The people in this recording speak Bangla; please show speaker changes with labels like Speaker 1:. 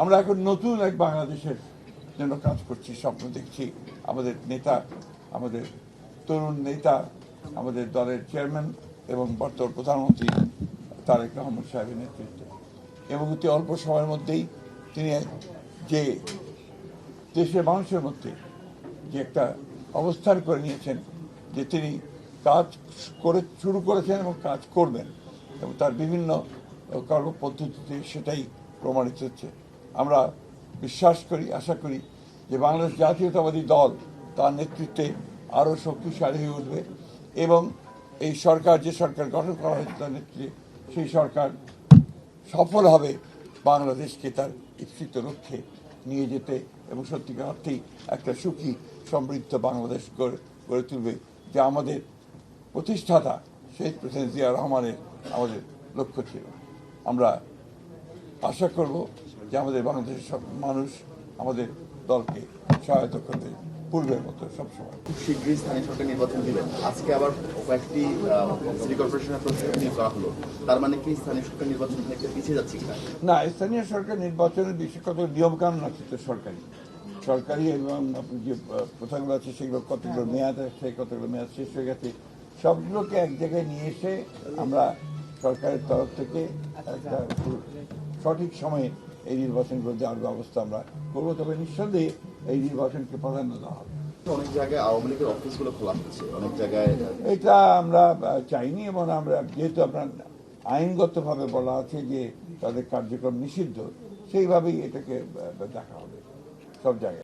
Speaker 1: আমরা এখন নতুন এক বাংলাদেশের জন্য কাজ করছি, স্বপ্ন দেখছি। আমাদের নেতা, আমাদের তরুণ নেতা, আমাদের দলের চেয়ারম্যান এবং বর্তমান প্রধানমন্ত্রী তারেক রহমান সাহেবের নেতৃত্বে, এবং অতি অল্প সময়ের মধ্যেই তিনি যে দেশের মানুষের মধ্যে যে একটা অবস্থান করে নিয়েছেন, যে তিনি কাজ শুরু করেছেন এবং কাজ করবেন, এবং তার বিভিন্ন কর্মপদ্ধতিতে সেটাই প্রমাণিত হচ্ছে। আমরা বিশ্বাস করি, আশা করি যে বাংলাদেশ জাতীয়তাবাদী দল তার নেতৃত্বে আরও শক্তিশালী হয়ে উঠবে, এবং এই সরকার, যে সরকার গঠন করা হয়েছে তার নেতৃত্বে, সেই সরকার সফল হবে বাংলাদেশকে তার ইচ্ছিত লক্ষ্যে নিয়ে যেতে, এবং সত্যিকার অর্থেই একটা সুখী সমৃদ্ধ বাংলাদেশ গড়ে তুলবে, যা আমাদের প্রতিষ্ঠাতা শহীদ প্রেসিডেন্ট জিয়া রহমানের আমাদের লক্ষ্য ছিল। আমরা আশা করব যে আমাদের বাংলাদেশের সব মানুষ আমাদের দলকে সহায়তা করবে পূর্বের মতো সবসময়।
Speaker 2: খুব শীঘ্রই স্থানীয় সরকার নির্বাচন দিবেন, আজকে আবার কয়েকটি সিটি কর্পোরেশনের প্রতিনিধি নিয়োগ করা হলো, তার মানে কি স্থানীয় সরকার নির্বাচন থেকে পিছিয়ে যাচ্ছে কিনা?
Speaker 1: না, স্থানীয় সরকার নির্বাচনের বিষয়ে কত নিয়মকানুন আছে তো সরকারি এবং যে প্রথাগুলো আছে সেগুলো কতগুলো মেয়াদ আছে, কতগুলো মেয়াদ শেষ হয়ে গেছে, সবগুলোকে এক জায়গায় নিয়ে এসে আমরা সরকারের তরফ থেকে একটা সঠিক সময়ে এই নির্বাচনগুলো দেওয়ার ব্যবস্থা আমরা করবো। তবে নিঃসন্দেহে এই নির্বাচনকে প্রাধান্য দেওয়া হবে।
Speaker 2: অনেক জায়গায় আওয়ামী লীগের অফিসগুলো খোলা হচ্ছে, অনেক জায়গায়
Speaker 1: এটা আমরা চাইনি, এবং আমরা যেহেতু আপনার আইনগতভাবে বলা আছে যে তাদের কার্যক্রম নিষিদ্ধ, সেইভাবেই এটাকে দেখা হবে সব জায়গায়।